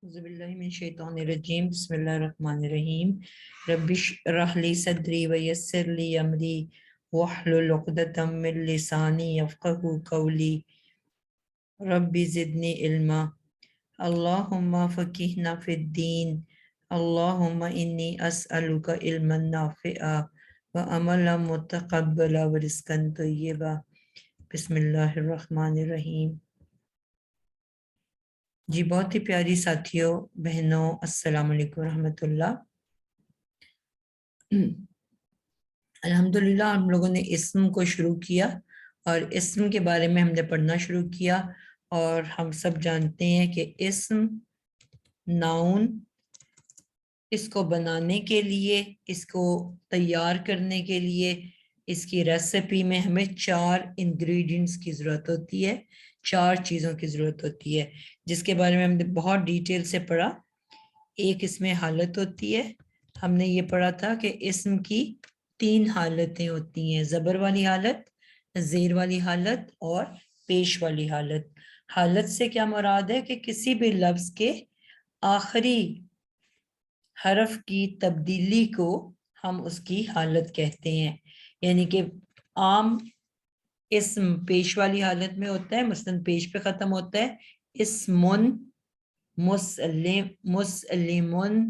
औज़ुबिल्लाहिमिनश्शैतानिर्रजीम बिस्मिल्लाहिर्रहमानिर्रहीम रब्बिश्रह ली सदरी व यस्सिर ली अमरी वहलुल उक़दतम मिन लिसानी यफ़क़हू क़ौली रब्बि ज़िदनी इल्मा अल्लाहुम्मा फ़क़िहना फ़िद्दीन अल्लाहुम्मा इन्नी अस्अलुका इल्मन नाफ़िआ व अमलन मुतक़ब्बला व रिज़्क़न तय्यबा बिस्मिल्लाहिर्रहमानिर्रहीम। जी बहुत ही प्यारी साथियों बहनों, अस्सलाम वालेकुम रहमतुल्लाह। अल्हम्दुलिल्लाह हम लोगों ने इस्म को शुरू किया और इस्म के बारे में हमने पढ़ना शुरू किया। और हम सब जानते हैं कि इस्म नाउन, इसको बनाने के लिए, इसको तैयार करने के लिए, इसकी रेसिपी में हमें 4 इंग्रेडिएंट्स की ज़रूरत होती है, 4 चीज़ों की ज़रूरत होती है, जिसके बारे में हमने बहुत डिटेल से पढ़ा। एक इसमें हालत होती है, हमने ये पढ़ा था कि इस्म की 3 हालतें होती हैं, ज़बर वाली हालत, ज़ेर वाली हालत और पेश वाली हालत। हालत से क्या मुराद है कि किसी भी लफ्ज़ के आखिरी हरफ की तब्दीली को हम उसकी हालत कहते हैं। यानी कि आम इस्म पेश वाली हालत में होता है, मसलन पेश पे ख़त्म होता है, इस्मुन, मुस्लिम, मुस्लिमुन,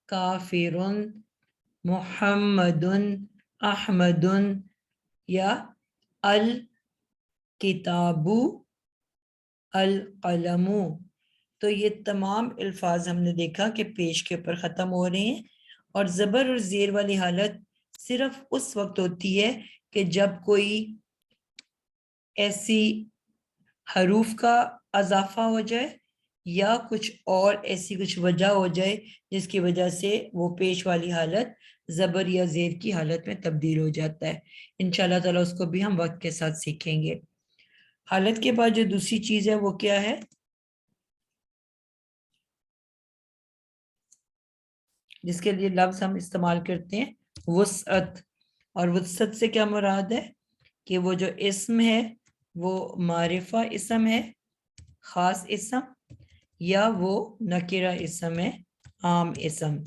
काफिरुन, मुहम्मदुन, अहमदुन या अल किताबु, अल कलमु। तो ये तमाम अल्फाज हमने देखा कि पेश के ऊपर ख़त्म हो रहे हैं। और ज़बर और ज़ेर वाली हालत सिर्फ उस वक्त होती है कि जब कोई ऐसी हरूफ का अजाफा हो जाए या कुछ और ऐसी कुछ वजह हो जाए जिसकी वजह से वो पेश वाली हालत ज़बर या ज़ेर की हालत में तब्दील हो जाता है। इंशाल्लाह ताला उसको भी हम वक्त के साथ सीखेंगे। हालत के बाद जो दूसरी चीज़ है वो क्या है, जिसके लिए लफ्ज़ हम इस्तेमाल करते हैं, वुसअत। और वुसअत से क्या मुराद है कि वो जो इस्म है वो मारिफा इस्म है, ख़ास इस्म, या वो नकीरा इस्म है, आम इस्म,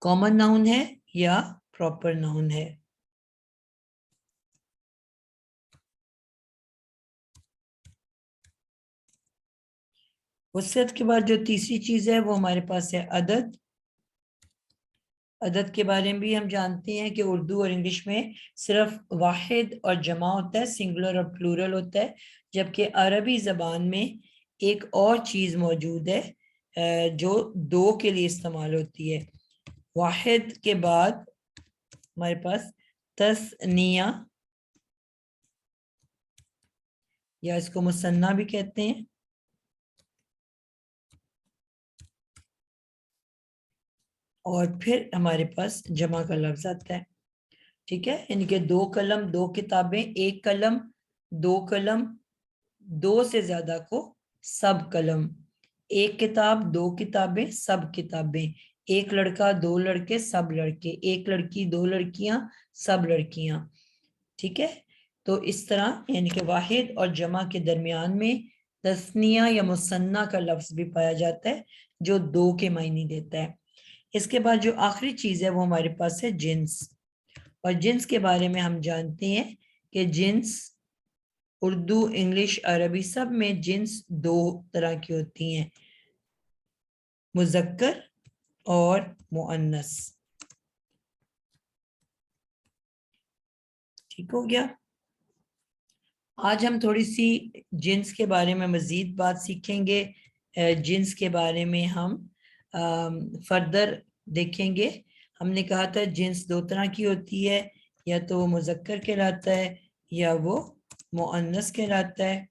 कॉमन नाउन है या प्रॉपर नाउन है। वुसअत के बाद जो तीसरी चीज़ है वो हमारे पास है अदद। अदद के बारे में भी हम जानते हैं कि उर्दू और इंग्लिश में सिर्फ वाहिद और जमा होता है, सिंगुलर और प्लूरल होता है, जबकि अरबी ज़बान में एक और चीज़ मौजूद है जो 2 के लिए इस्तेमाल होती है। वाहिद के बाद हमारे पास तस्निया, या इसको मुसन्ना भी कहते हैं, और फिर हमारे पास जमा का लफ्ज आता है। ठीक है, यानी कि 2 कलम 2 किताबें, 1 कलम 2 कलम, 2 से ज्यादा को सब कलम, 1 किताब 2 किताबें सब किताबें, 1 लड़का 2 लड़के सब लड़के, 1 लड़की 2 लड़कियां सब लड़कियां। ठीक है, तो इस तरह यानी कि वाहिद और जमा के दरमियान में तस्निया या मुसन्ना का लफ्ज भी पाया जाता है जो 2 के मायने देता है। इसके बाद जो आखिरी चीज है वो हमारे पास है जिन्स। और जिन्स के बारे में हम जानते हैं कि जिन्स उर्दू, इंग्लिश, अरबी सब में जिन्स 2 तरह की होती हैं, मुज़क्कर और मुअन्नस। ठीक हो गया। आज हम थोड़ी सी जिन्स के बारे में मजीद बात सीखेंगे। जिन्स के बारे में हम फर्दर देखेंगे। हमने कहा था जिन्स 2 तरह की होती है, या तो वो मुज़क्कर कहलाता है या वो मुअन्नस कहलाता है।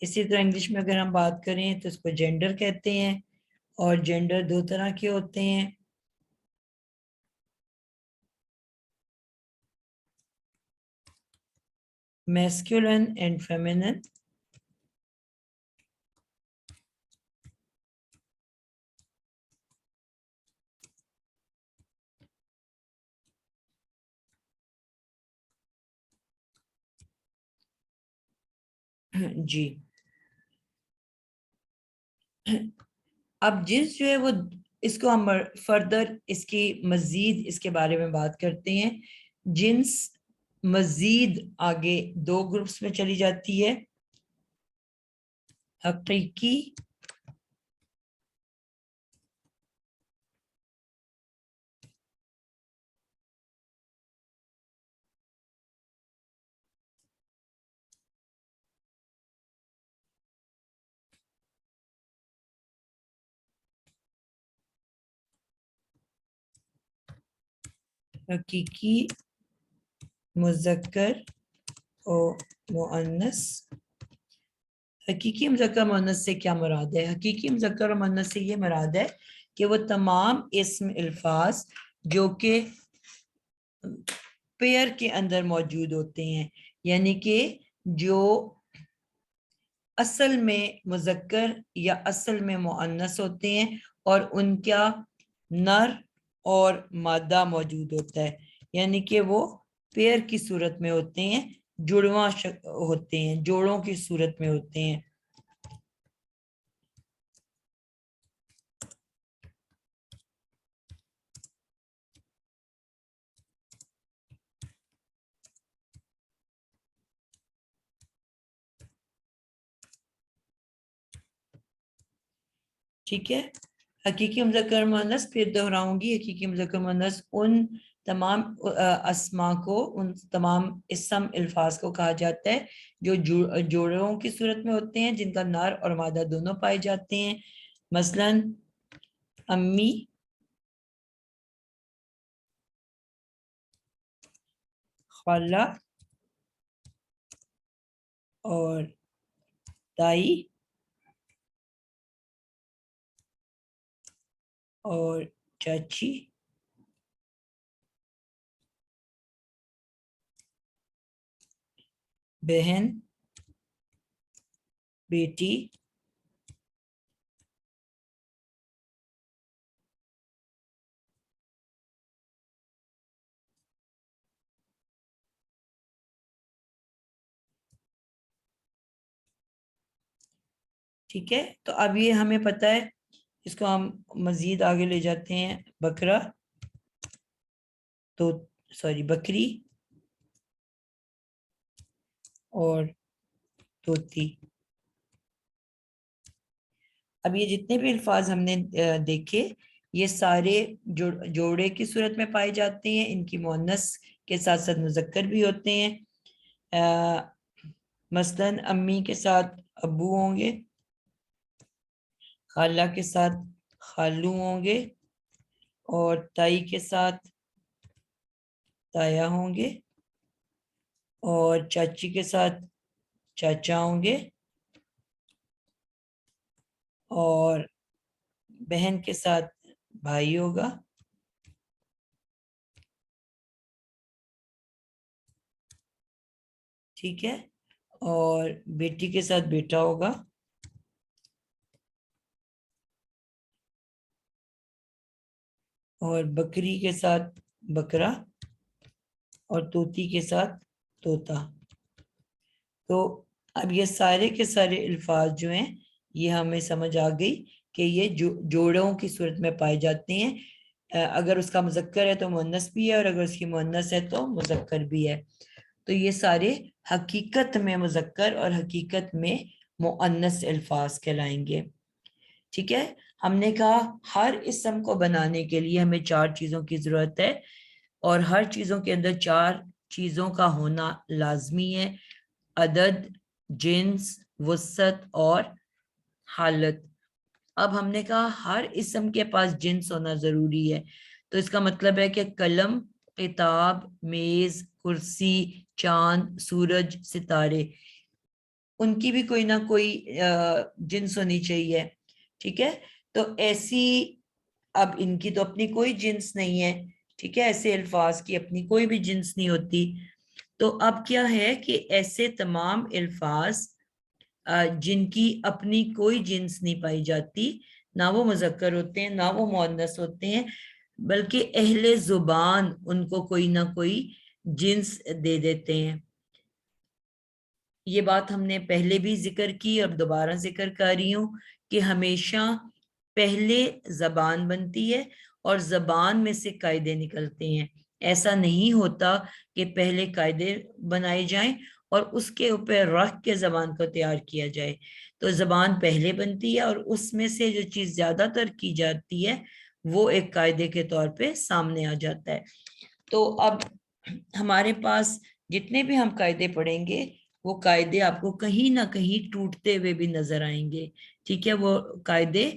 इसी तरह इंग्लिश में अगर हम बात करें तो इसको जेंडर कहते हैं, और जेंडर 2 तरह के होते हैं, मैस्कुलिन एंड फेमिनिन। जी, اب جنس جو ہے وہ اس کو ہم فردر اس کی مزید اس کے بارے میں بات کرتے ہیں. جنس مزید آگے دو گروپس میں چلی جاتی ہے. حقیقی حقیقی مذکر و مؤنث. حقیقی مذکر مؤنث سے کیا مراد ہے؟ حقیقی مذکر و مؤنث سے یہ مراد ہے کہ وہ تمام اسم الفاظ جو کہ پیئر کے اندر موجود ہوتے ہیں، یعنی کہ جو اصل میں مذکر یا اصل میں مؤنث ہوتے ہیں اور ان کا نر اور مادہ موجود ہوتا ہے، یعنی کہ وہ پیئر کی صورت میں ہوتے ہیں، جڑواں ہوتے ہیں، جوڑوں کی صورت میں ہوتے ہیں. ٹھیک ہے. حقیقی مذکر مؤنث پھر دہراؤں گی. حقیقی مذکر مؤنث ان تمام اسما کو، ان تمام اسم الفاظ کو کہا جاتا ہے جو جوڑوں کی صورت میں ہوتے ہیں، جن کا نر اور مادہ دونوں پائے جاتے ہیں. مثلا امی، خالہ اور تائی اور چاچی بہن بیٹی ٹھیک ہے. تو اب یہ ہمیں پتہ ہے، اس کو ہم مزید آگے لے جاتے ہیں. بکرا تو بکری اور طوطی. اب یہ جتنے بھی الفاظ ہم نے دیکھے یہ سارے جوڑے کی صورت میں پائے جاتے ہیں. ان کی مؤنث کے ساتھ ساتھ مذکر بھی ہوتے ہیں. مثلاً امی کے ساتھ ابو ہوں گے، خالہ کے ساتھ خالو ہوں گے، اور تائی کے ساتھ تایا ہوں گے، اور چاچی کے ساتھ چاچا ہوں گے، اور بہن کے ساتھ بھائی ہوگا، ٹھیک ہے، اور بیٹی کے ساتھ بیٹا ہوگا، اور بکری کے ساتھ بکرا، اور طوطی کے ساتھ طوطا. تو اب یہ سارے کے سارے الفاظ جو ہیں یہ ہمیں سمجھ آ گئی کہ یہ جوڑوں کی صورت میں پائے جاتے ہیں. اگر اس کا مذکر ہے تو مؤنث بھی ہے، اور اگر اس کی مؤنث ہے تو مذکر بھی ہے. تو یہ سارے حقیقت میں مذکر اور حقیقت میں مؤنث الفاظ کہلائیں گے. ٹھیک ہے. ہم نے کہا ہر اسم کو بنانے کے لیے ہمیں 4 چیزوں کی ضرورت ہے، اور ہر چیزوں کے اندر 4 چیزوں کا ہونا لازمی ہے: عدد، جنس، وسعت اور حالت. اب ہم نے کہا ہر اسم کے پاس جنس ہونا ضروری ہے، تو اس کا مطلب ہے کہ قلم، کتاب، میز، کرسی، چاند، سورج، ستارے، ان کی بھی کوئی نہ کوئی جنس ہونی چاہیے. ٹھیک ہے. تو ایسی اب ان کی تو اپنی کوئی جنس نہیں ہے. ٹھیک ہے. ایسے الفاظ کی اپنی کوئی بھی جنس نہیں ہوتی. تو اب کیا ہے کہ ایسے تمام الفاظ جن کی اپنی کوئی جنس نہیں پائی جاتی، نہ وہ مذکر ہوتے ہیں نہ وہ مؤنث ہوتے ہیں، بلکہ اہل زبان ان کو کوئی نہ کوئی جنس دے دیتے ہیں. یہ بات ہم نے پہلے بھی ذکر کی اور دوبارہ ذکر کر رہی ہوں کہ ہمیشہ پہلے زبان بنتی ہے اور زبان میں سے قاعدے نکلتے ہیں. ایسا نہیں ہوتا کہ پہلے قاعدے بنائے جائیں اور اس کے اوپر رکھ کے زبان کو تیار کیا جائے. تو زبان پہلے بنتی ہے اور اس میں سے جو چیز زیادہ تر کی جاتی ہے وہ ایک قاعدے کے طور پہ سامنے آ جاتا ہے. تو اب ہمارے پاس جتنے بھی ہم قاعدے پڑھیں گے وہ قاعدے آپ کو کہیں نہ کہیں ٹوٹتے ہوئے بھی نظر آئیں گے. ٹھیک ہے, وہ قاعدے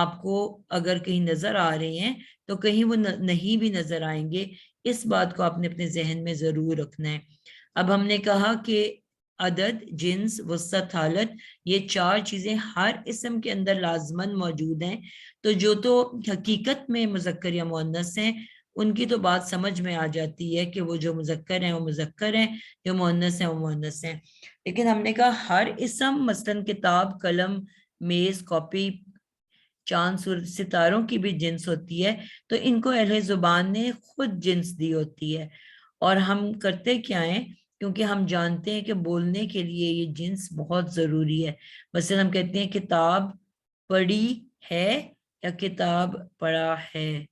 آپ کو اگر کہیں نظر آ رہے ہیں تو کہیں وہ نہیں بھی نظر آئیں گے. اس بات کو آپ نے اپنے ذہن میں ضرور رکھنا ہے. اب ہم نے کہا کہ عدد, جنس, وسعت, حالت, یہ 4 چیزیں ہر اسم کے اندر لازماً موجود ہیں. تو جو تو حقیقت میں مذکر یا مؤنث ہیں ان کی تو بات سمجھ میں آ جاتی ہے کہ وہ جو مذکر ہیں وہ مذکر ہیں, جو مؤنث ہیں وہ مؤنث ہیں. لیکن ہم نے کہا ہر اسم, مثلاً کتاب, قلم, میز, کاپی, چاند, ستاروں کی بھی جنس ہوتی ہے. تو ان کو اہل زبان نے خود جنس دی ہوتی ہے. اور ہم کرتے کیا ہیں, کیونکہ ہم جانتے ہیں کہ بولنے کے لیے یہ جنس بہت ضروری ہے. مثلا ہم کہتے ہیں کتاب پڑھی ہے یا کتاب پڑھا ہے.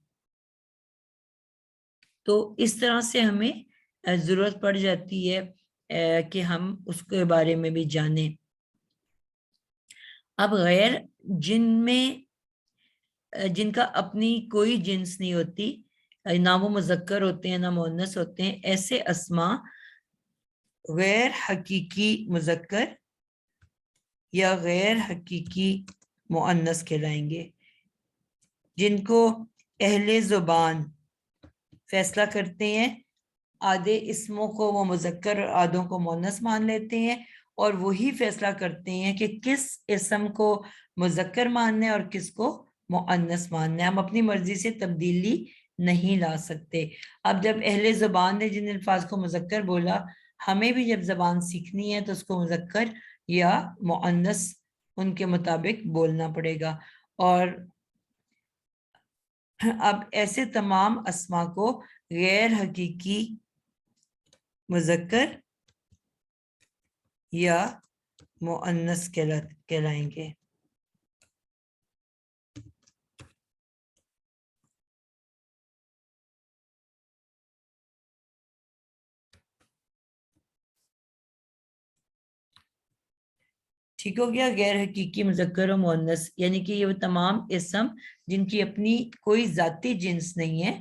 تو اس طرح سے ہمیں ضرورت پڑ جاتی ہے کہ ہم اس کے بارے میں بھی جانیں. اب غیر, جن کا اپنی کوئی جنس نہیں ہوتی, نہ وہ مذکر ہوتے ہیں نہ مؤنث ہوتے ہیں, ایسے اسما غیر حقیقی مذکر یا غیر حقیقی مؤنث کہلائیں گے, جن کو اہل زبان فیصلہ کرتے ہیں. آدھے اسموں کو وہ مذکر اور آدھوں کو مؤنث مان لیتے ہیں اور وہی فیصلہ کرتے ہیں کہ کس اسم کو مذکر ماننا ہے اور کس کو مؤنث ماننا ہے. ہم اپنی مرضی سے تبدیلی نہیں لا سکتے. اب جب اہل زبان نے جن الفاظ کو مذکر بولا, ہمیں بھی جب زبان سیکھنی ہے تو اس کو مذکر یا مؤنث ان کے مطابق بولنا پڑے گا. اور اب ایسے تمام اسما کو غیر حقیقی مذکر یا مؤنث کہلائیں گے. ٹھیک ہو گیا. غیر حقیقی مذکر و مؤنث یعنی کہ یہ وہ تمام اسم جن کی اپنی کوئی ذاتی جنس نہیں ہے,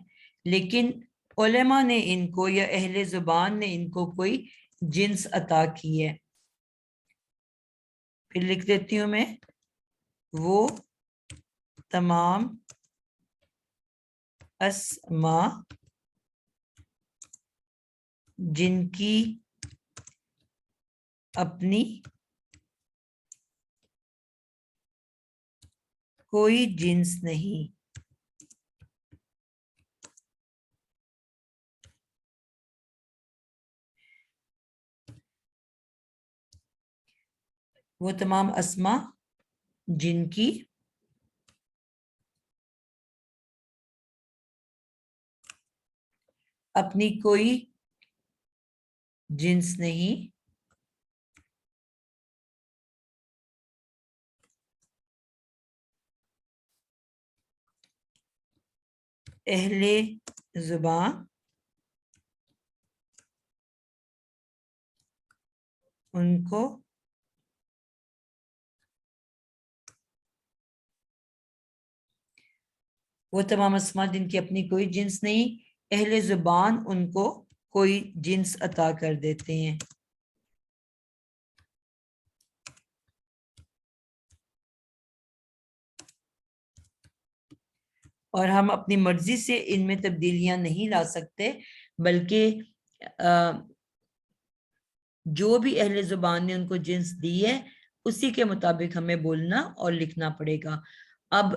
لیکن علماء نے ان کو یا اہل زبان نے ان کو کوئی جنس عطا کی ہے. پھر لکھ دیتی ہوں میں, وہ تمام اسما جن کی اپنی کوئی جنس نہیں, وہ تمام اسما جن کی اپنی کوئی جنس نہیں, اہل زبان ان کو وہ تمام اسما جن کی اپنی کوئی جنس نہیں, اہل زبان ان کو کوئی جنس عطا کر دیتے ہیں. اور ہم اپنی مرضی سے ان میں تبدیلیاں نہیں لا سکتے, بلکہ جو بھی اہل زبان نے ان کو جنس دی ہے اسی کے مطابق ہمیں بولنا اور لکھنا پڑے گا. اب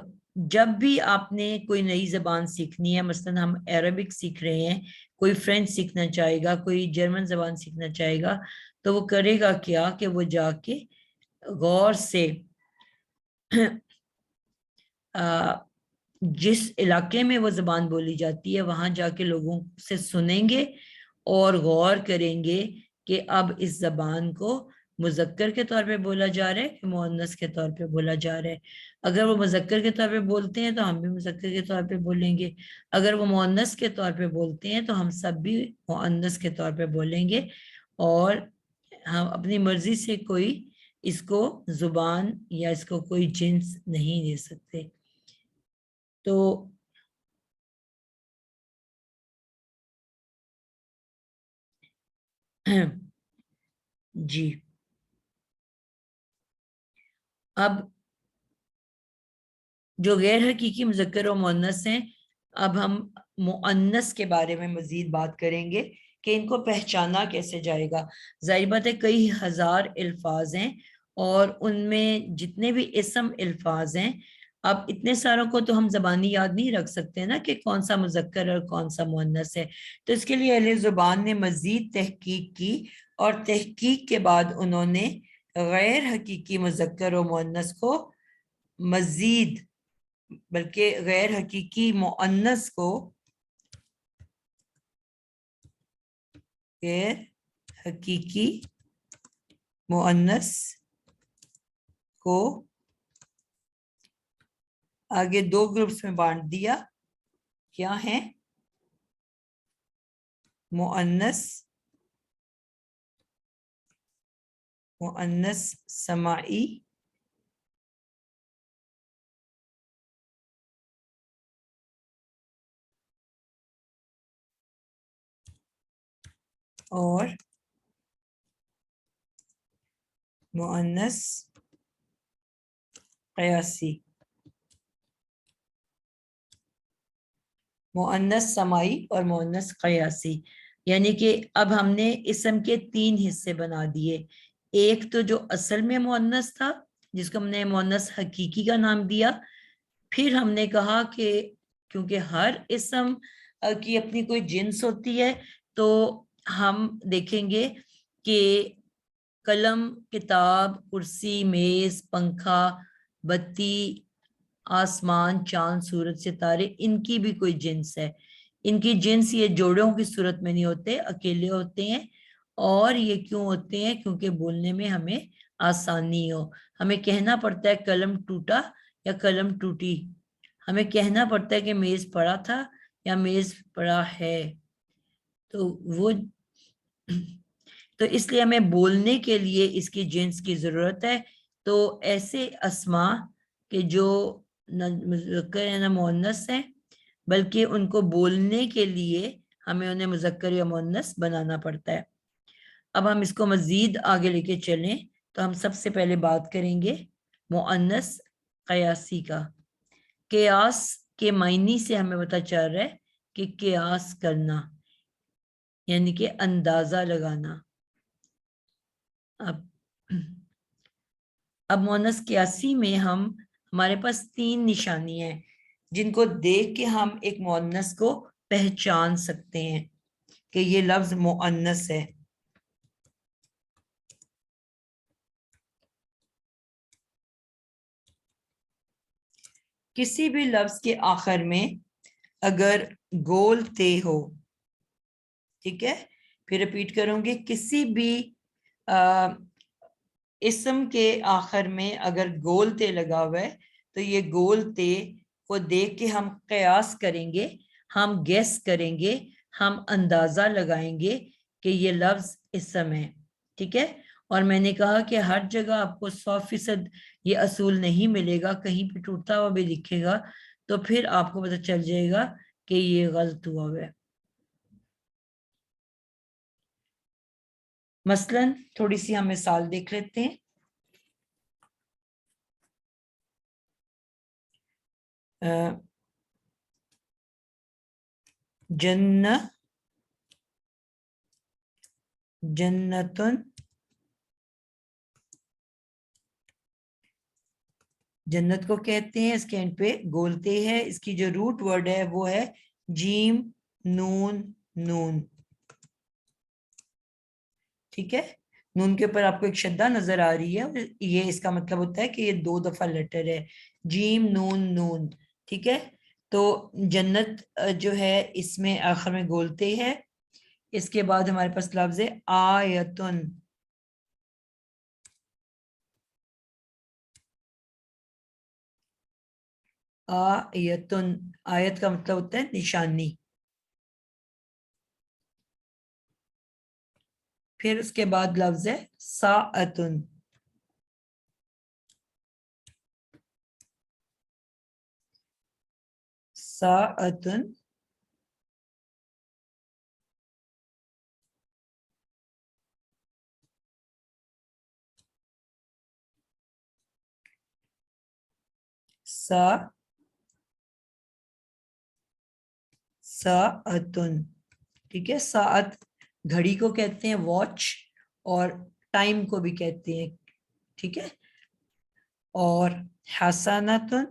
جب بھی آپ نے کوئی نئی زبان سیکھنی ہے, مثلا ہم عربک سیکھ رہے ہیں, کوئی فرینچ سیکھنا چاہے گا, کوئی جرمن زبان سیکھنا چاہے گا, تو وہ کرے گا کیا کہ وہ جا کے غور سے جس علاقے میں وہ زبان بولی جاتی ہے وہاں جا کے لوگوں سے سنیں گے اور غور کریں گے کہ اب اس زبان کو مذکر کے طور پہ بولا جا رہا ہے کہ مؤنث کے طور پہ بولا جا رہا ہے. اگر وہ مذکر کے طور پہ بولتے ہیں تو ہم بھی مذکر کے طور پہ بولیں گے. اگر وہ مؤنث کے طور پہ بولتے ہیں تو ہم سب بھی مؤنث کے طور پہ بولیں گے. اور ہم اپنی مرضی سے کوئی اس کو زبان یا اس کو کوئی جنس نہیں دے سکتے. تو جی اب جو غیر حقیقی مذکر و مؤنث ہیں، اب ہم مؤنث کے بارے میں مزید بات کریں گے کہ ان کو پہچانا کیسے جائے گا. ظاہر بات ہے کئی ہزار الفاظ ہیں اور ان میں جتنے بھی اسم الفاظ ہیں، اب اتنے ساروں کو تو ہم زبانی یاد نہیں رکھ سکتے نا کہ کون سا مذکر اور کون سا مؤنث ہے. تو اس کے لیے اہل زبان نے مزید تحقیق کی اور تحقیق کے بعد انہوں نے غیر حقیقی مذکر و مؤنث کو مزید، بلکہ غیر حقیقی مؤنث کو غیر حقیقی مؤنث کو آگے دو گروپس میں بانٹ دیا. کیا ہیں؟ مؤنث سماعی اور مؤنث قیاسی. مؤنث سماعی اور مؤنث قیاسی یعنی کہ اب ہم نے اسم کے 3 حصے بنا دیے. ایک تو جو اصل میں مؤنث تھا جس کو ہم نے مؤنث حقیقی کا نام دیا. پھر ہم نے کہا کہ کیونکہ ہر اسم کی اپنی کوئی جنس ہوتی ہے تو ہم دیکھیں گے کہ قلم، کتاب، کرسی، میز، پنکھا، بتی، آسمان، چاند، سورج، ستارے، ان کی بھی کوئی جنس ہے. ان کی جنس یہ جوڑوں کی صورت میں نہیں ہوتے، اکیلے ہوتے ہیں. اور یہ کیوں ہوتے ہیں؟ کیونکہ بولنے میں ہمیں آسانی ہو. ہمیں کہنا پڑتا ہے قلم ٹوٹا یا قلم ٹوٹی. ہمیں کہنا پڑتا ہے کہ میز پڑا تھا یا میز پڑا ہے. تو وہ تو اس لیے ہمیں بولنے کے لیے اس کی جنس کی ضرورت ہے. تو ایسے اسماء کہ جو نہ مذکر یا نہ مؤنث ہیں، بلکہ ان کو بولنے کے لیے ہمیں انہیں مذکر یا مؤنث بنانا پڑتا ہے. اب ہم اس کو مزید آگے لے کے چلیں تو ہم سب سے پہلے بات کریں گے مؤنث قیاسی کا. قیاس کے معنی سے ہمیں پتہ چل رہا ہے کہ قیاس کرنا یعنی کہ اندازہ لگانا. اب مؤنث قیاسی میں ہمارے پاس 3 نشانی ہیں جن کو دیکھ کے ہم ایک مؤنث کو پہچان سکتے ہیں کہ یہ لفظ مؤنث ہے. کسی بھی لفظ کے آخر میں اگر گول تے ہو، ٹھیک ہے، پھر ریپیٹ کروں گی، کسی بھی اسم کے آخر میں اگر گول تے لگا ہوا ہے تو یہ گول تے کو دیکھ کے ہم قیاس کریں گے، ہم گیس کریں گے، ہم اندازہ لگائیں گے کہ یہ لفظ اسم ہے. ٹھیک ہے. اور میں نے کہا کہ ہر جگہ آپ کو 100% یہ اصول نہیں ملے گا، کہیں پہ ٹوٹتا ہوا بھی لکھے گا تو پھر آپ کو پتہ چل جائے گا کہ یہ غلط ہوا ہے. مثلا تھوڑی سی ہم مثال دیکھ لیتے ہیں. جنتن، جنت کو کہتے ہیں، اس کے اینڈ پہ گولتے ہے. اس کی جو روٹ ورڈ ہے وہ ہے جیم نون نون. ٹھیک ہے. نون کے اوپر آپ کو ایک شدہ نظر آ رہی ہے، یہ اس کا مطلب ہوتا ہے کہ یہ 2 دفعہ لیٹر ہے، جیم نون نون. ٹھیک ہے. تو جنت جو ہے اس میں آخر میں گولتے ہے. اس کے بعد ہمارے پاس لفظ ہے آیتن. आयतुन, आयत का मतलब होता है निशानी। फिर उसके बाद लफ्ज है साअतुन, साअतुन सा साअतुन, ठीक है। साअत घड़ी को कहते हैं, वॉच, और टाइम को भी कहते हैं, ठीक है। और हसनतुन,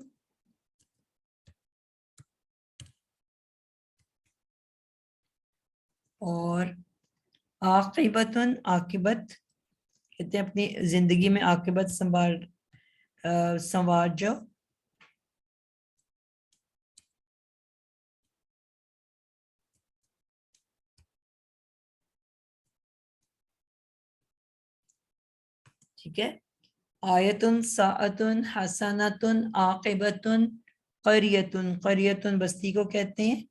और आकिबतुन, आकिबत कहते हैं अपनी जिंदगी में आकिबत संवार जाओ। ठीक है। आयतुन, साअतुन, हसनतुन, आकिबतुन, करियतुन, करियतुन बस्ती को कहते हैं।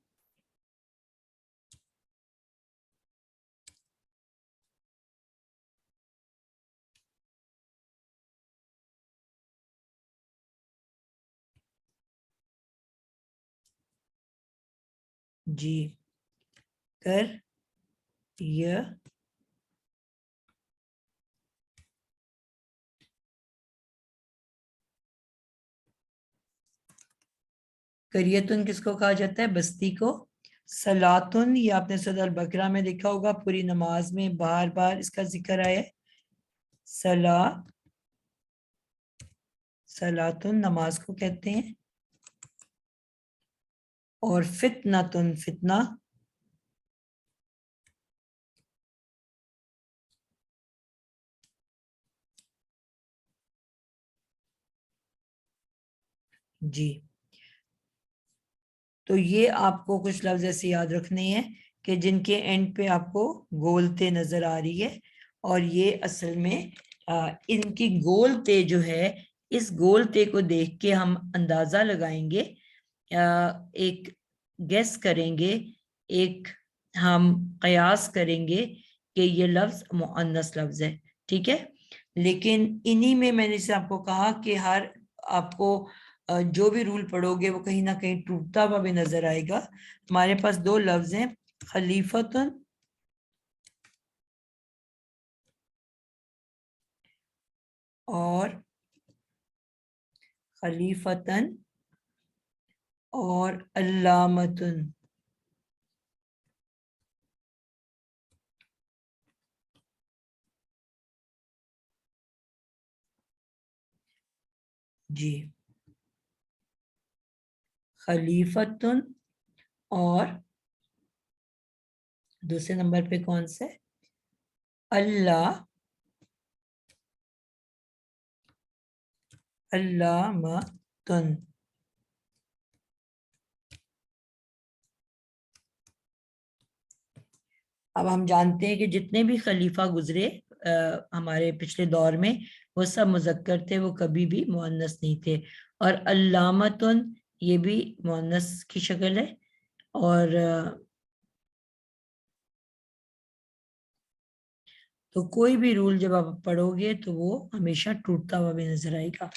जी, कर य करियतुन किसको कहा जाता है? बस्ती को। सलातुन, ये आपने सूरह अल बकरा में देखा होगा, पूरी नमाज में बार बार इसका जिक्र आया है। सला सलातुन नमाज को कहते हैं। और फितनातुन, फितना। जी, तो ये आपको कुछ लफ्ज ऐसे याद रखने हैं कि जिनके एंड पे आपको गोलते नजर आ रही है, और ये असल में इनकी गोलते जो है, इस गोलते को देख के हम अंदाजा लगाएंगे, एक गेस करेंगे, एक हम कयास करेंगे कि ये लफ्ज मुअन्नस लफ्ज है, ठीक है। लेकिन इन्हीं में मैंने से आपको कहा कि हर आपको जो भी रूल पढ़ोगे वो कहीं ना कहीं टूटता हुआ भी नजर आएगा। हमारे पास दो लफ्ज हैं, खलीफतुन और खलीफतन, और अल्लामतुन। जी, खलीफतुन, और दूसरे नंबर पे कौन से? अल्लाह, अल्लामतुन। अब हम जानते हैं कि जितने भी खलीफा गुजरे हमारे पिछले दौर में, वो सब मुजक्कर थे, वो कभी भी मुअन्नस नहीं थे। और अल्लामतुन, ये भी मुअन्नस की शक्ल है। और तो कोई भी रूल जब आप पढ़ोगे तो वो हमेशा टूटता हुआ भी नजर आएगा।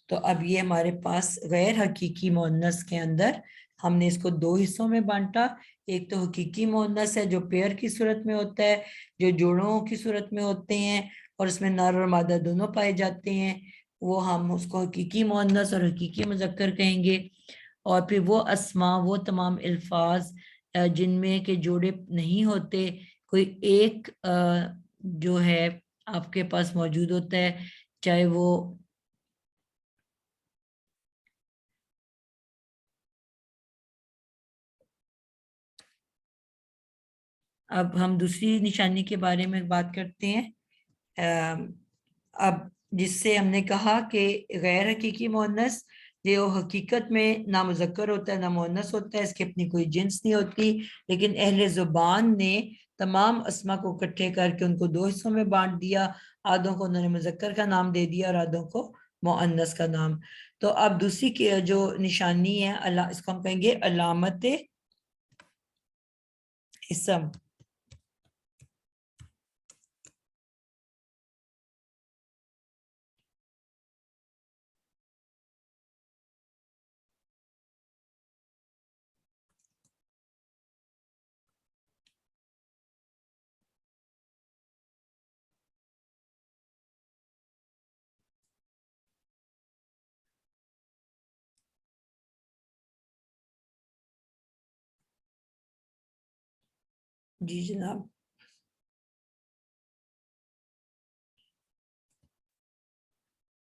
तो अब ये हमारे पास गैर हकीकी मुअन्नस के अंदर हमने इसको दो हिस्सों में बांटा। एक तो हकीकी मुअन्नस है जो पेयर की सूरत में होता है, जो जोड़ों की सूरत में होते हैं, और उसमें नर और मादा दोनों पाए जाते हैं, वो हम उसको हकीकी मुअन्नस और हकीकी मुजक्कर कहेंगे। और फिर वो अस्मा, वो तमाम अल्फाज जिनमें के जोड़े नहीं होते, कोई एक जो है आपके पास मौजूद होता है, चाहे वो अब हम दूसरी निशानी के बारे में बात करते हैं। अब जिससे हमने कहा कि गैर हकीकी मुअन्नस, जो हकीकत में ना मुजक्कर होता है ना मुअन्नस होता है, इसकी अपनी कोई जिन्स नहीं होती, लेकिन अहले जुबान ने तमाम अस्मा को इकट्ठे करके उनको दो हिस्सों में बांट दिया। आधों को उन्होंने मुजक्कर का नाम दे दिया और आधों को मुअन्नस का नाम। तो अब दूसरी की जो निशानी है इसको हम कहेंगे अलामत इसम। जी जनाब।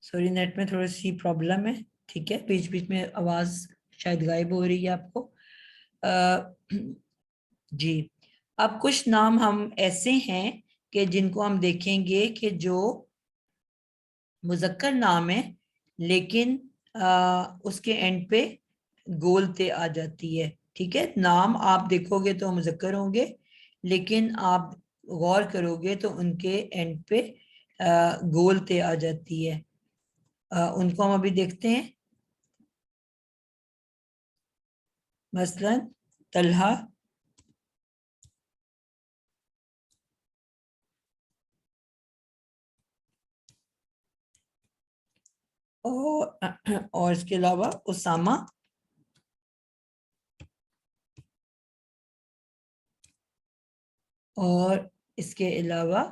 सॉरी, नेट में थोड़ी सी प्रॉब्लम है, ठीक है, बीच बीच में आवाज शायद गायब हो रही है आपको। अ, जी। अब कुछ नाम हम ऐसे हैं कि जिनको हम देखेंगे कि जो मुजक्कर नाम है, लेकिन उसके एंड पे गोलते आ जाती है। ठीक है, नाम आप देखोगे तो मुजक्कर होंगे, लेकिन आप गौर करोगे तो उनके एंड पे गोलते आ जाती है। उनको हम अभी देखते हैं। मसलन तलहा, और इसके अलावा उसामा, और इसके अलावा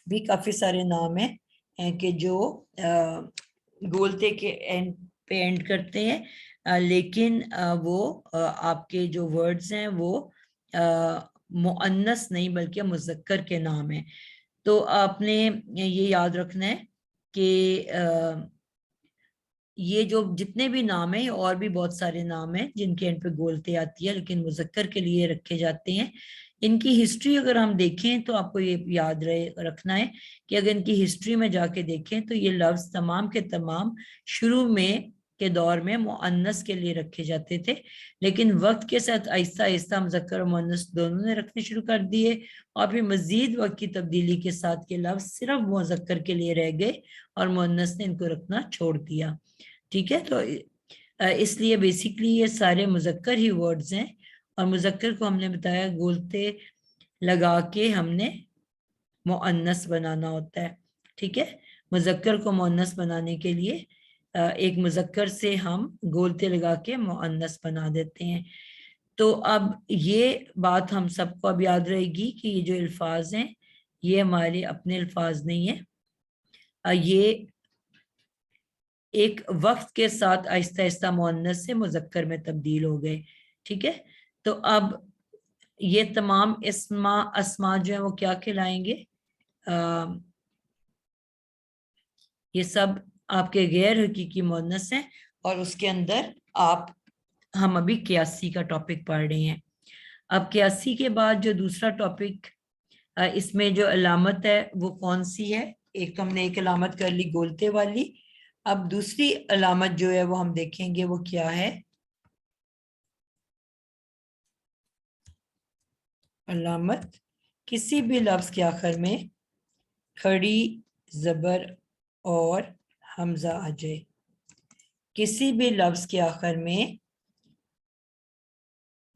भी काफी सारे नाम हैं कि जो गोलते के एंड पे एंड करते हैं, लेकिन वो आपके जो वर्ड्स हैं वो मुअन्नस नहीं बल्कि मुज़क्कर के नाम हैं। तो आपने ये याद रखना है कि ये जो जितने भी नाम हैं, और भी बहुत सारे नाम हैं जिनके एंड पे गोलते आती है लेकिन मुजक्कर के लिए रखे जाते हैं। इनकी हिस्ट्री अगर हम देखें तो आपको ये याद रखना है कि अगर इनकी हिस्ट्री में जाके देखें तो ये लफ्ज तमाम के तमाम शुरू में के दौर में मुअन्नस के लिए रखे जाते थे, लेकिन वक्त के साथ आहिस्ता आहिस्ता मुजक्कर और मुअन्नस दोनों ने रखने शुरू कर दिए, और फिर मजीद वक्त की तब्दीली के साथ ये लफ्ज सिर्फ मुजक्कर के लिए रह गए और मुअन्नस ने इनको रखना छोड़ दिया। ठीक है, तो इसलिए बेसिकली ये सारे मुजक्कर ही वर्ड्स हैं, और मुजक्कर को हमने बताया गोलते लगा के हमने मुअन्नस बनाना होता है। ठीक है, मुजक्कर को मुअन्नस बनाने के लिए एक मुजक्कर से हम गोलते लगा के मुअन्नस बना देते हैं। तो अब ये बात हम सबको अब याद रहेगी कि ये जो अल्फाज हैं ये हमारे अपने अल्फाज नहीं है, ये एक वक्त के साथ आहिस्ता आहिस्ता मुअन्नस से मुजक्कर में तब्दील हो गए। ठीक है, तो अब ये तमाम इस्मा अस्मा जो है वो क्या कहलाएंगे? आ, ये सब आपके गैर हकीकी मुअन्नस हैं, और उसके अंदर आप हम अभी क्यासी का टॉपिक पढ़ रहे हैं। अब क्यासी के बाद जो दूसरा टॉपिक इसमें जो अलामत है वो कौन सी है? एक तो हमने एक अलामत कर ली गोलते वाली, अब दूसरी अलामत जो है वो हम देखेंगे वो क्या है। अलामत किसी भी लफ्ज के आखिर में खड़ी जबर और हमजा आ जाए, किसी भी लफ्ज के आखिर में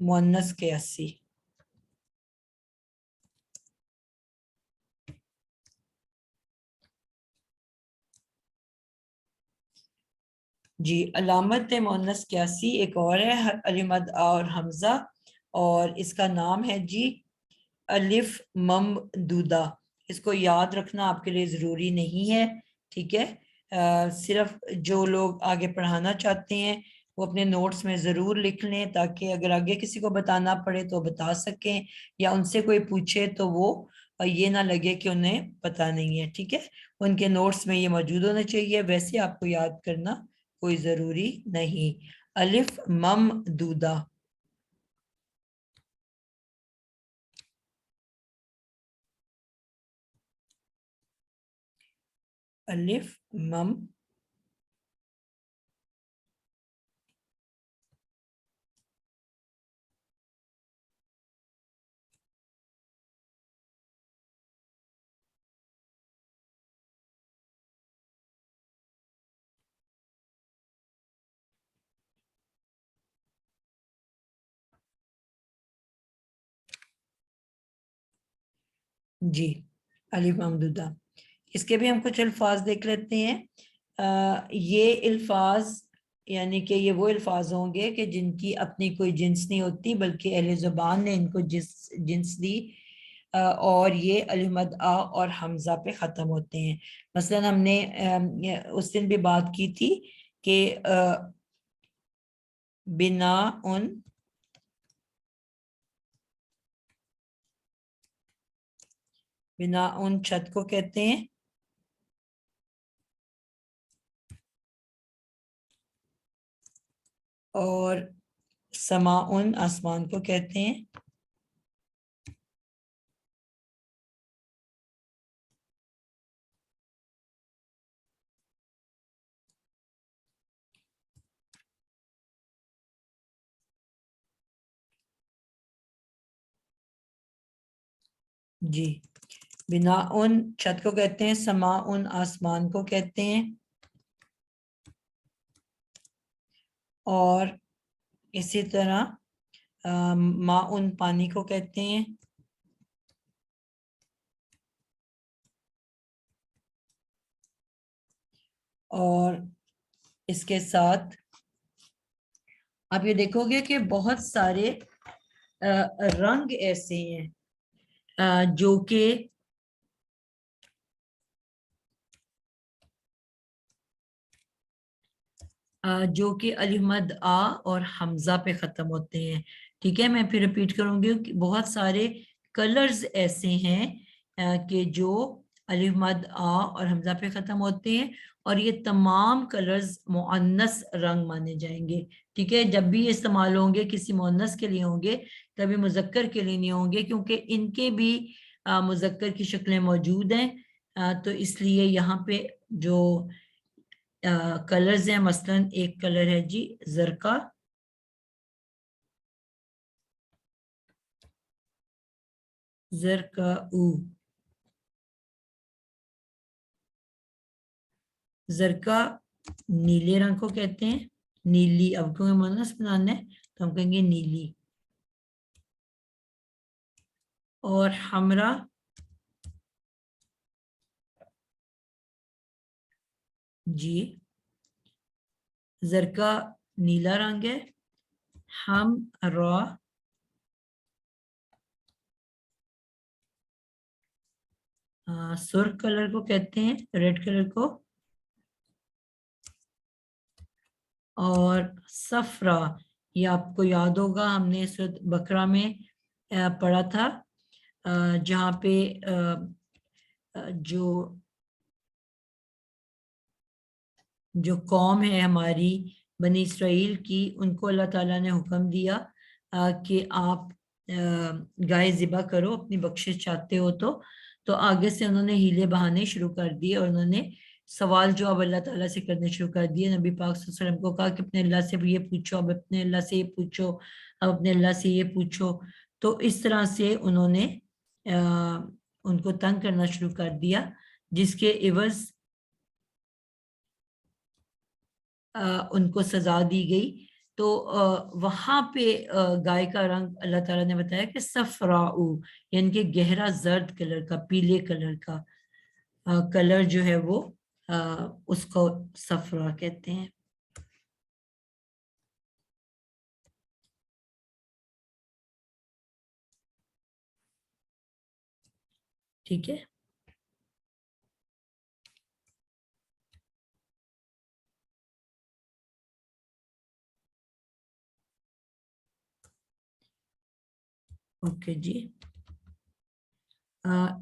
मुअन्नस क्यासी। जी, अलामत मुअन्नस क्यासी एक और है, अलिमद और हमजा, और इसका नाम है जी अलिफ मम दूदा। इसको याद रखना आपके लिए ज़रूरी नहीं है, ठीक है, सिर्फ जो लोग आगे पढ़ाना चाहते हैं वो अपने नोट्स में ज़रूर लिख लें, ताकि अगर आगे किसी को बताना पड़े तो बता सकें, या उनसे कोई पूछे तो वो ये ना लगे कि उन्हें पता नहीं है। ठीक है, उनके नोट्स में ये मौजूद होना चाहिए, वैसे आपको याद करना कोई ज़रूरी नहीं। अलिफ मम दूदा। अलिफ मम जी, अलिफ ममदूदा। इसके भी हम कुछ अल्फाज देख लेते हैं। ये अल्फाज यानी कि ये वो अल्फाज होंगे कि जिनकी अपनी कोई जिन्स नहीं होती, बल्कि अहले ज़ुबान ने इनको जिन्स दी, और ये अलिफ मद आ और हमजा पे ख़त्म होते हैं। मसलन हमने उस दिन भी बात की थी कि बिना उन, बिना उन छत को कहते हैं, और समाउन आसमान को कहते हैं, जी। बिना उन छत को कहते हैं, समा उन आसमान को कहते हैं, और इसी तरह मा उन पानी को कहते हैं, और इसके साथ आप ये देखोगे कि बहुत सारे रंग ऐसे हैं जो कि जो कि अलिफ मद आ और हमजा पे खत्म होते हैं। ठीक है, मैं फिर रिपीट करूंगी कि बहुत सारे कलर्स ऐसे हैं कि जो अलिफ मद आ और हमजा पे खत्म होते हैं, और ये तमाम कलर्स मुअन्नस रंग माने जाएंगे। ठीक है, जब भी ये इस्तेमाल होंगे किसी मुअन्नस के लिए होंगे, कभी मुजक्कर के लिए नहीं होंगे, क्योंकि इनके भी मुजक्कर की शक्लें मौजूद हैं। तो इसलिए यहाँ पे जो कलर्स हैं, मसलन एक कलर है जी जरका, जरका ऊ, जरका नीले रंग को कहते हैं, नीली। अब क्योंकि मुअन्नस बनाना है तो हम कहेंगे नीली। और हमरा, जी, जरका नीला रंग है, हम रा सुर्ख कलर को कहते हैं, रेड कलर को। और सफरा, ये आपको याद होगा, हमने सूरत बकरा में पढ़ा था, जहाँ पे जो जो कौम है हमारी बनी इसराइल की, उनको अल्लाह ताला ने हुक्म दिया कि आप गाय ज़िबा करो, अपनी बख्शिश चाहते हो तो आगे से उन्होंने हीले बहाने शुरू कर दिए, और उन्होंने सवाल जवाब अल्लाह ताला से करने शुरू कर दिए। नबी पाक सल्लल्लाहु अलैहि वसल्लम को कहा कि अपने अल्लाह से ये पूछो, अब अपने अल्लाह से ये पूछो, अब अपने अल्लाह से ये पूछो। तो इस तरह से उन्होंने उनको तंग करना शुरू कर दिया, जिसके इवज उनको सजा दी गई। तो वहां पे गाय का रंग अल्लाह ताला ने बताया कि सफराऊ, यानी कि गहरा जर्द कलर का, पीले कलर का कलर जो है वो उसको सफरा कहते हैं। ठीक है, ओके जी।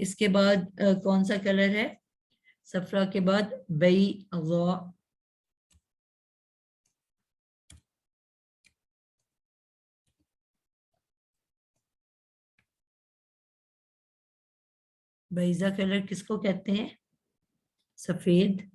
इसके बाद कौन सा कलर है सफरा के बाद? बई, बैजा कलर किसको कहते हैं? सफेद।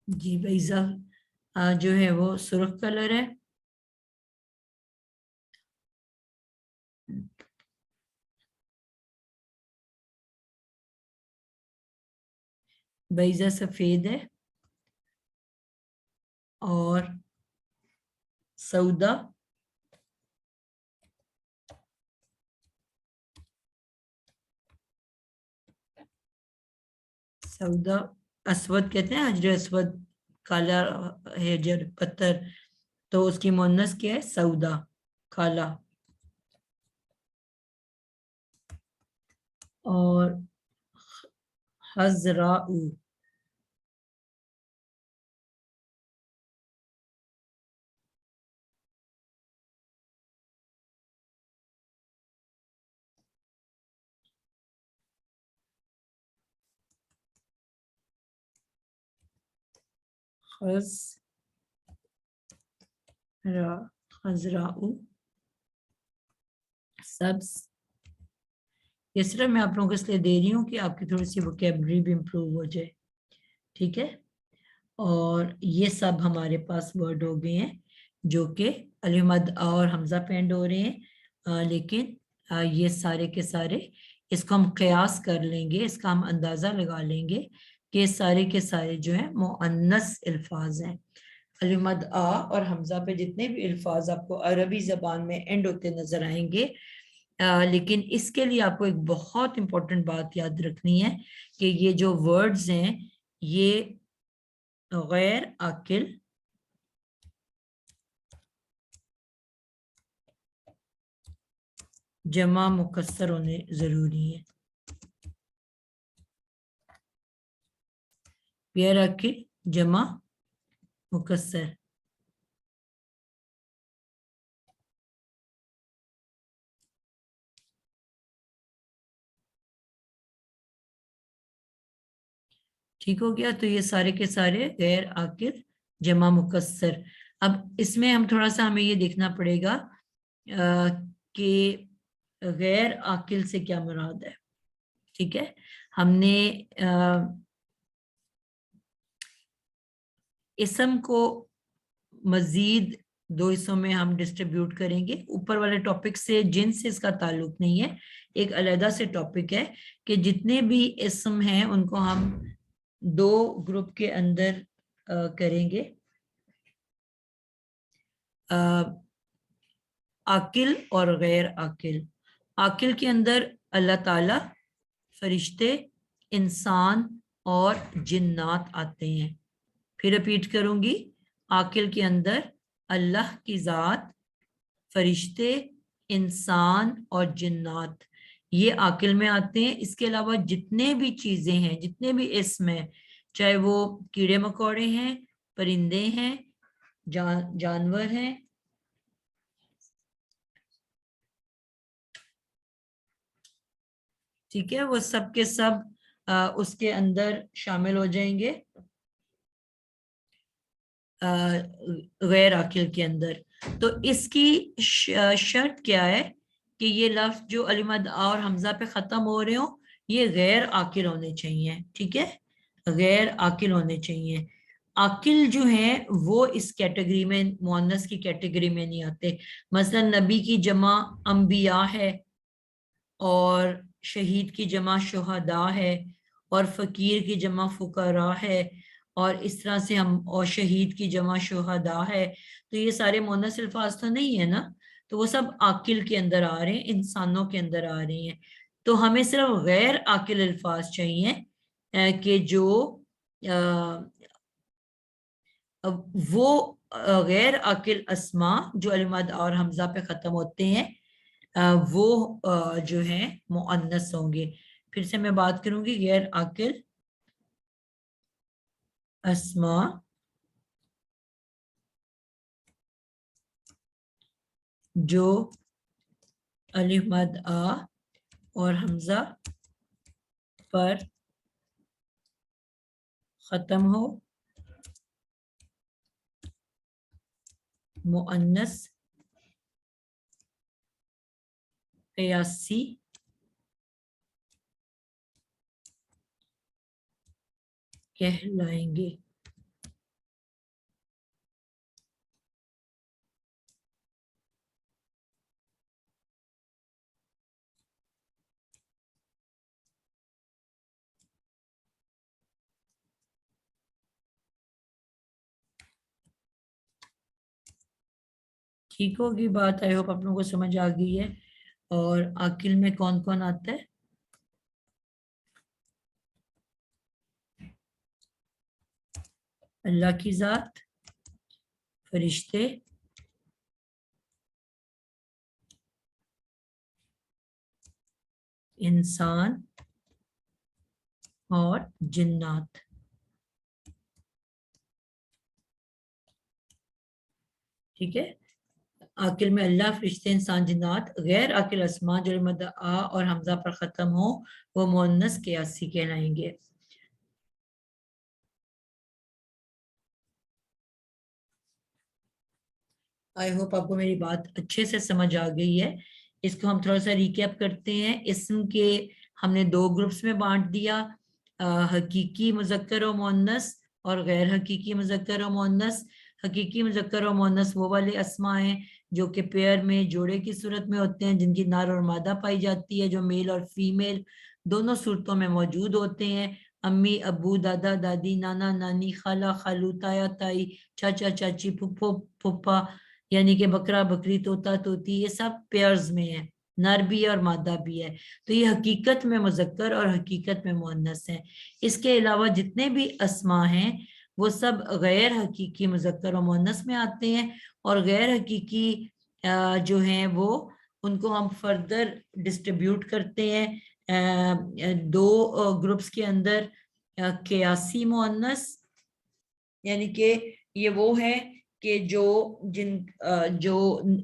जी बैजा जो है वो सुर्ख कलर है। बैजा सफेद है। और सऊदा सऊदा असवद कहते हैं, हजर असवद काला है जर पत्थर, तो उसकी मुन्नस क्या है, सऊदा, काला। और हजराऊ हजरा हजराऊ सब्ज। ये सिर्फ मैं आप लोगों को इसलिए दे रही हूँ कि आपकी थोड़ी सी वोकेबलरी भी इम्प्रूव हो जाए, ठीक है। और ये सब हमारे पास वर्ड हो गए हैं जो कि अलिफ मद और हमजा पे एंड हो रहे हैं। लेकिन ये सारे के सारे, इसको हम कयास कर लेंगे, इसका हम अंदाजा लगा लेंगे कि सारे के सारे जो है मुअन्नस अल्फाज हैं। अलिफ मद आ और हमजा पे जितने भी अल्फाज आपको अरबी जबान में एंड होते नजर आएंगे, लेकिन इसके लिए आपको एक बहुत इंपॉर्टेंट बात याद रखनी है कि ये जो वर्ड्स हैं ये गैर आकिल जमा मुकस्सर होने जरूरी है। गैर आकिल जमा मुकस्सर। ठीक हो गया, तो ये सारे के सारे गैर आकिल जमा मुकस्सर। अब इसमें हम थोड़ा सा हमें ये देखना पड़ेगा कि गैर आकिल से क्या मुराद है, ठीक है। हमने इसम को मजीद दो हिस्सों में हम डिस्ट्रीब्यूट करेंगे। ऊपर वाले टॉपिक से जिन से इसका ताल्लुक नहीं है, एक अलग से टॉपिक है कि जितने भी इसम हैं उनको हम दो ग्रुप के अंदर करेंगे, आकिल और गैर आकिल। आकिल के अंदर अल्लाह ताला, फरिश्ते, इंसान और जिन्नात आते हैं। फिर रिपीट करूंगी, आकिल के अंदर अल्लाह की जात, फरिश्ते, इंसान और जिन्नात, ये आकिल में आते हैं। इसके अलावा जितने भी चीजें हैं, जितने भी इसम हैं, चाहे वो कीड़े मकोड़े हैं, परिंदे हैं, जानवर हैं, ठीक है, वो सब के सब उसके अंदर शामिल हो जाएंगे, गैर आकिल के अंदर। तो इसकी शर्त क्या है कि ये लफ्ज जो अलिमद और हमजा पे खत्म हो रहे हो, ये गैर आकिल होने चाहिए, ठीक है, गैर आकिल होने चाहिए। आकिल जो है वो इस कैटेगरी में, मुअन्नस की कैटेगरी में नहीं आते। मसलन नबी की जमा अंबिया है, और शहीद की जमा शुहदा है, और फकीर की जमा फुकरा है, और इस तरह से हम, और शहीद की जमा शुहदा है। तो ये सारे मुअन्नस अल्फाज तो नहीं है ना, तो वो सब आकिल के अंदर आ रहे हैं, इंसानों के अंदर आ रहे हैं। तो हमें सिर्फ गैर आकिल अल्फाज चाहिए कि जो वो गैर आकिल अस्मा जो अलिमद और हमजा पे खत्म होते हैं, वो जो है मुअन्नस होंगे। फिर से मैं बात करूंगी, गैर आकिल अस्मा जो अलिफ मद आ और हमजा पर खत्म हो, मुअन्नस क़यासी कहलाएंगे। ठीक होगी बात। आई होप आप लोगों को समझ आ गई है। और आकिल में कौन कौन आता है? अल्लाह की जात, फरिश्ते, इंसान और जिन्नात। ठीक है। आकिल में अल्लाह, फरिश्ते, इंसान, जिन्नात। गैर आकिल अस्मा जो मद आ और हमजा पर खत्म हो वो मुअन्नस क़ियासी कहलाएंगे। आई होप आपको मेरी बात अच्छे से समझ आ गई है। इसको हम थोड़ा सा रिकैप करते हैं। इस्म के हमने दो ग्रुप्स में बांट दिया, हकीकी मुज़क्कर और मुअन्नस और गैर हकीकी मुज़क्कर और मुअन्नस। हकीकी मुज़क्कर और मुअन्नस वो वाले अस्मा हैं जो कि पेयर में जोड़े की सूरत में होते हैं, जिनकी नर और मादा पाई जाती है, जो मेल और फीमेल दोनों सूरतों में मौजूद होते हैं। अम्मी, अब्बू, दादा, दादी, नाना, नानी, खाला, खालू, ताया, ताई, चाचा, चाची, फुफ्फो, फुफ्फा, यानी कि बकरा, बकरी, तोता, तोती, ये सब पेयर्स में है, नर भी है और मादा भी है। तो ये हकीकत में मुज़क्कर और हकीकत में मुअन्नस है। इसके अलावा जितने भी अस्मा हैं वो सब गैर हकीकी मुज़क्कर और मुअन्नस में आते हैं। और गैर हकीकी जो हैं वो उनको हम फर्दर डिस्ट्रीब्यूट करते हैं दो ग्रुप्स के अंदर। क़ियासी मुअन्नस यानी कि ये वो है कि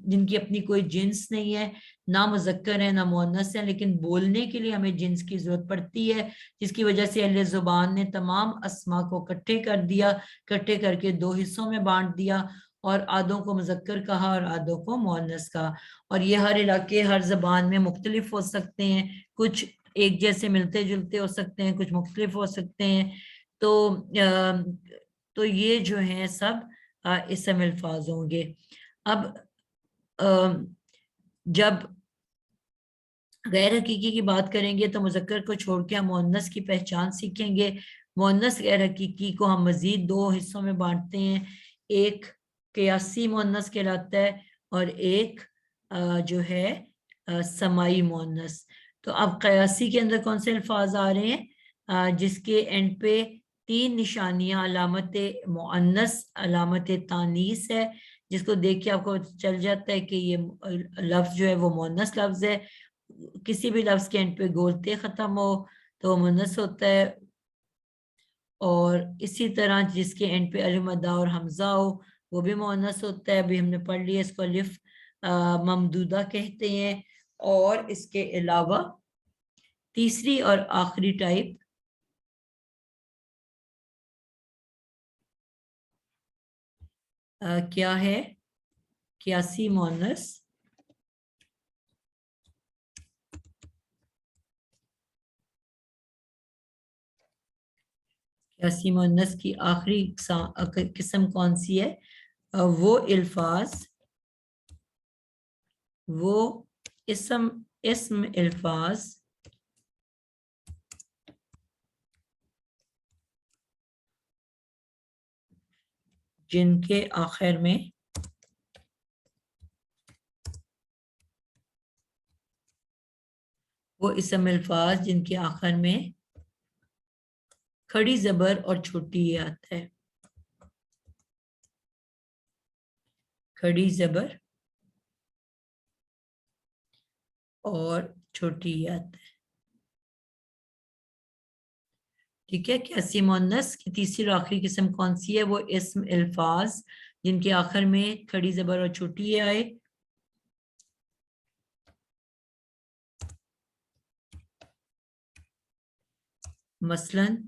जिनकी अपनी कोई जिन्स नहीं है, ना मुज़क्कर है ना मुअन्नस है, लेकिन बोलने के लिए हमें जिन्स की जरूरत पड़ती है, जिसकी वजह से अहले ज़ुबान ने तमाम अस्मा को इकट्ठे कर दिया, इकट्ठे करके दो हिस्सों में बांट दिया और आधों को मुज़क्कर कहा और आधों को मुअन्नस कहा। और ये हर इलाके हर जबान में मुख्तलिफ हो सकते हैं, कुछ एक जैसे मिलते जुलते हो सकते हैं, कुछ मुख्तलिफ हो सकते हैं। तो ये जो है सब इसम अल्फाज होंगे। अब अ, जब गैर हकीकी की बात करेंगे तो मुज़क्कर को छोड़ के हम मुअन्नस की पहचान सीखेंगे। मुअन्नस गैर हकीकी को हम मजीद दो हिस्सों में बांटते हैं, एक क़ियासी मुअन्नस कहलाता है और एक जो है समाई मुअन्नस। तो अब क़ियासी के अंदर कौन से अल्फाज आ रहे हैं? जिसके एंड पे तीन निशानियां, अलामत मुअन्नस, अलामत तानीस है, जिसको देख के आपको चल जाता है कि ये लफ्ज जो है वो मुअन्नस लफ्ज है। किसी भी लफ्ज के एंड पे गोलते खत्म हो तो वो मुअन्नस होता है। और इसी तरह जिसके एंड पे अलिफ मद्दा और हमजा हो वो भी मुअन्नस होता है। अभी हमने पढ़ लिया, इसको अलिफ ममदूदा कहते हैं। और इसके अलावा तीसरी और आखिरी टाइप क्या है? क़ियासी मुअन्नस। क़ियासी मुअन्नस की आखिरी किस्म कौन सी है? वो अल्फाज, वो इसम इसम अल्फाज जिनके आखिर में वो इसम अल्फाज जिनके आखिर में खड़ी जबर और छोटी ये आता है। खड़ी जबर और छोटी ये आता है। ठीक है। क़ियासी मुअन्नस की तीसरी और आखिरी किस्म कौन सी है? वो इस्म अल्फाज जिनके आखिर में खड़ी जबर और छोटी ये आए। मसलन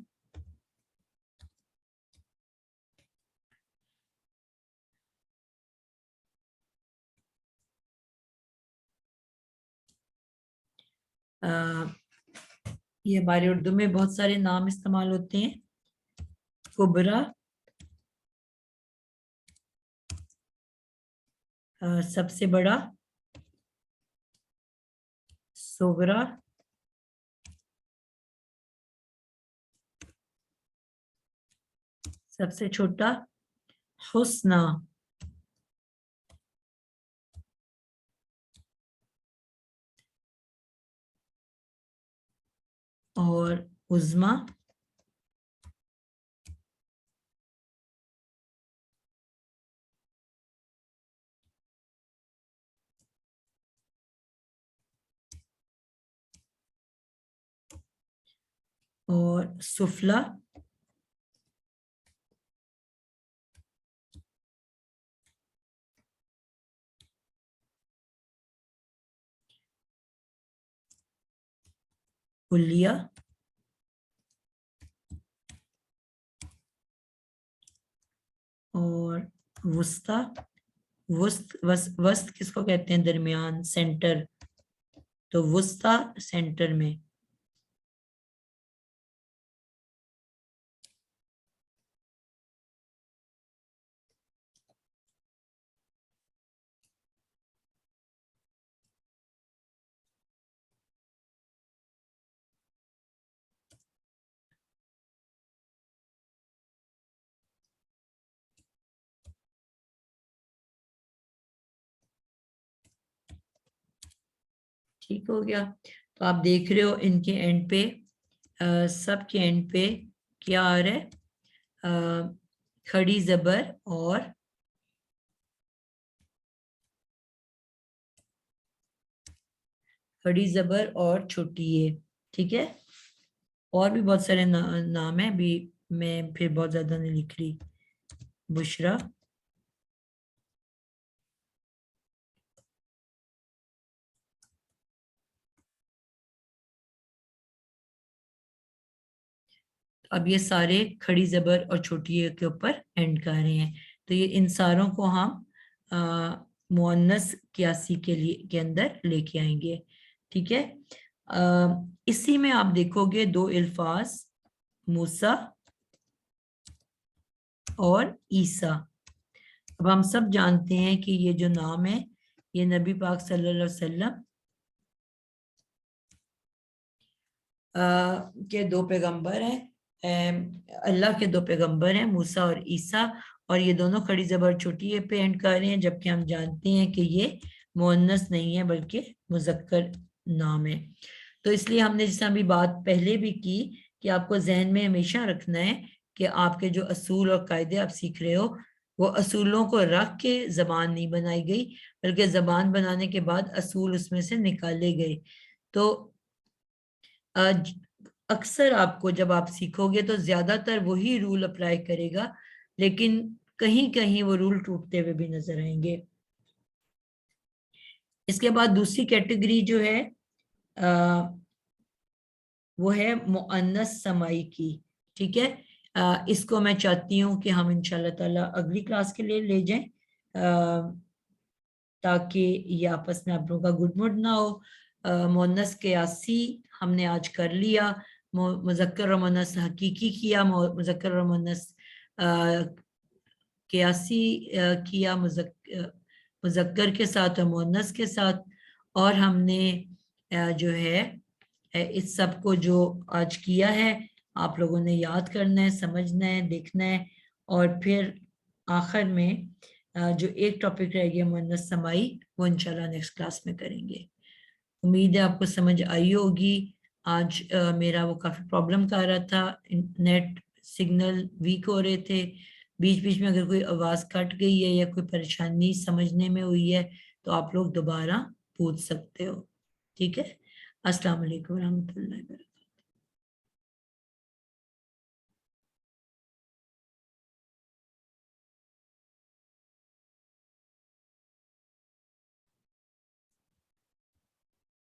ये हमारे उर्दू में बहुत सारे नाम इस्तेमाल होते हैं। कुबरा, सबसे बड़ा। सुगरा, सबसे छोटा। हुस्ना, اور عظما اور سفلا علیا اور وسطی. وسط کس کو کہتے ہیں؟ درمیان، سینٹر. تو وسطی سینٹر میں. ٹھیک ہو گیا. تو آپ دیکھ رہے ہو ان کے اینڈ پہ سب کے اینڈ پہ کیا آ رہا ہے؟ کھڑی زبر اور کھڑی زبر اور چھوٹی یہ. ٹھیک ہے. اور بھی بہت سارے نام ہیں، بھی میں پھر بہت زیادہ نہیں لکھ رہی. بشرا، اب یہ سارے کھڑی زبر اور چھوٹی کے اوپر اینڈ کر رہے ہیں. تو یہ ان ساروں کو ہم مؤنث قیاسی کے اندر لے کے آئیں گے. ٹھیک ہے. اسی میں آپ دیکھو گے دو الفاظ موسیٰ اور عیسیٰ. اب ہم سب جانتے ہیں کہ یہ جو نام ہے یہ نبی پاک صلی اللہ علیہ وسلم کے دو پیغمبر ہیں. اللہ کے دو پیغمبر ہیں، موسیٰ اور عیسیٰ. اور یہ دونوں کھڑی زبر چھوٹی پہ اینڈ کر رہے ہیں، جبکہ ہم جانتے ہیں کہ یہ مؤنث نہیں ہے بلکہ مذکر نام ہے. تو اس لیے ہم نے جیسے ابھی بات پہلے بھی کی کہ آپ کو ذہن میں ہمیشہ رکھنا ہے کہ آپ کے جو اصول اور قاعدے آپ سیکھ رہے ہو وہ اصولوں کو رکھ کے زبان نہیں بنائی گئی، بلکہ زبان بنانے کے بعد اصول اس میں سے نکالے گئے. تو اکثر آپ کو جب آپ سیکھو گے تو زیادہ تر وہی رول اپلائی کرے گا، لیکن کہیں کہیں وہ رول ٹوٹتے ہوئے بھی نظر آئیں گے. اس کے بعد دوسری کیٹیگری جو ہے وہ ہے مؤنث سمائی کی. ٹھیک ہے. اس کو میں چاہتی ہوں کہ ہم انشاءاللہ تعالی اگلی کلاس کے لیے لے جائیں تاکہ یہ آپس میں آپ لوگوں کا گڈ مڈ نہ ہو. مؤنث قیاسی ہم نے آج کر لیا، مذکر و مؤنث حقیقی کیا، مذکر و مؤنث قیاسی کیا، مذکر کے ساتھ اور مؤنث کے ساتھ. اور ہم نے جو ہے اس سب کو جو آج کیا ہے آپ لوگوں نے یاد کرنا ہے، سمجھنا ہے، دیکھنا ہے. اور پھر آخر میں جو ایک ٹاپک رہ گیا مؤنث سمائی وہ انشاءاللہ نیکسٹ کلاس میں کریں گے. امید ہے آپ کو سمجھ آئی ہوگی. آج میرا وہ کافی پرابلم کر رہا تھا، نیٹ سگنل ویک ہو رہے تھے، بیچ بیچ میں اگر کوئی آواز کٹ گئی ہے یا کوئی پریشانی سمجھنے میں ہوئی ہے تو آپ لوگ دوبارہ پوچھ سکتے ہو. ٹھیک ہے. السلام علیکم ورحمۃ اللہ وبرکاتہ.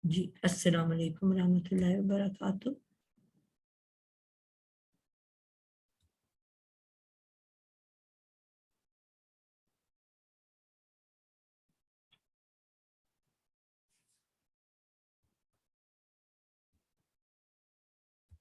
جی السلام علیکم ورحمۃ اللہ وبرکاتہ.